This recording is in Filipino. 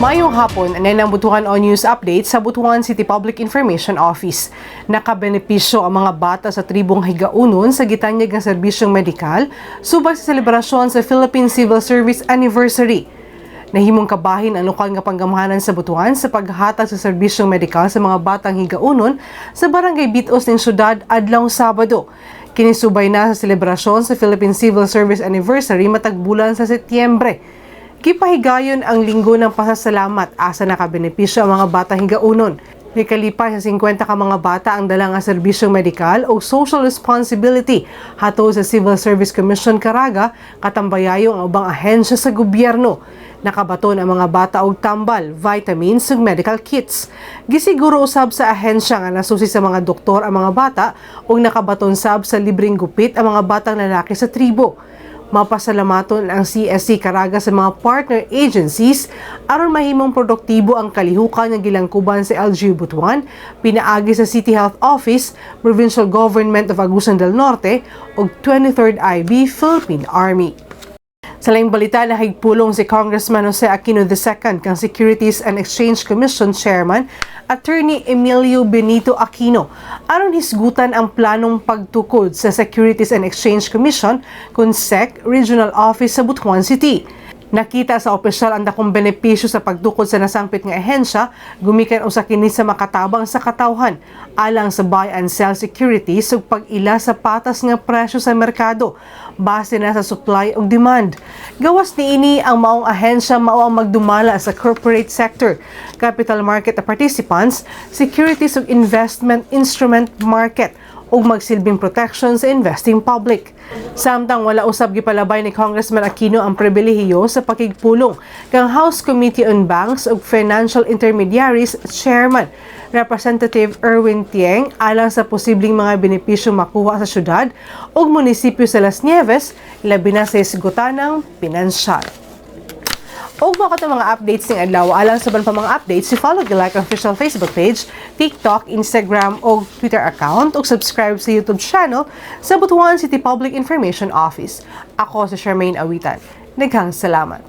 Mayong hapon, ang Butuan o News Update sa Butuan City Public Information Office. Nakabenepisyo ang mga bata sa tribong Higaunon sa gitanyag ng serbisyong medikal subay sa selebrasyon sa Philippine Civil Service Anniversary. Nahimong kabahin ang lokal nga panggamahanan sa Butuan sa paghatag sa serbisyong medikal sa mga batang Higaunon sa Barangay Bitos ng Syudad adlawng Sabado. Kinisubay na sa selebrasyon sa Philippine Civil Service Anniversary matag bulan sa Setyembre. Kipahigayon ang linggo ng pasasalamat asa nakabenepisyo ang mga batang Higaunon. May kalipay sa 50 ka mga bata ang dalang nga serbisyong medikal o social responsibility hato sa Civil Service Commission Caraga katambayayong ang ubang ahensya sa gobyerno. Nakabaton ang mga bata og tambal, vitamins ug medical kits. Gisiguro usab sa ahensya nga nasusi sa mga doktor ang mga bata ug nakabaton sab sa libreng gupit ang mga batang lalaki sa tribo. Mapasalamaton ang CSC Caraga sa mga partner agencies aron mahimong produktibo ang kalihukan ng gilangkuban sa LGU Butuan, pinaagi sa City Health Office, Provincial Government of Agusan del Norte ug 23rd IB Philippine Army. Sa laing balita, nahigpulong si Congressman Jose Aquino II kang Securities and Exchange Commission Chairman, Attorney Emilio Benito Aquino, aron hisgutan ang planong pagtukod sa Securities and Exchange Commission kung SEC Regional Office sa Butuan City. Nakita sa opisyal ang dakong benepisyo sa pagtukod sa nasangpit nga ehensya, gumikan usa kini sa makatabang sa katawhan alang sa buy and sell securities ug pag-ila sa patas nga presyo sa merkado base na sa supply ug demand. Gawas niini ang maong ahensya mao ang magdumala sa corporate sector, capital market participants, securities ug investment instrument market ug magsilbing protection sa investing public. Samtang wala usab gipalabay ni Congressman Aquino ang pribilehiyo sa pakigpulong kang House Committee on Banks ug Financial Intermediaries Chairman Representative Erwin Tieng alang sa posibleng mga benepisyo makuha sa syudad ug munisipyo sa Las Nieves labi na sa isgutanang pinansyal. Og mga updates ng adlaw alang sa ban pa mga updates, follow like ang official Facebook page, TikTok, Instagram o Twitter account ug subscribe sa YouTube channel sa Butuan City Public Information Office. Ako si Charmaine Awitan. Daghang salamat.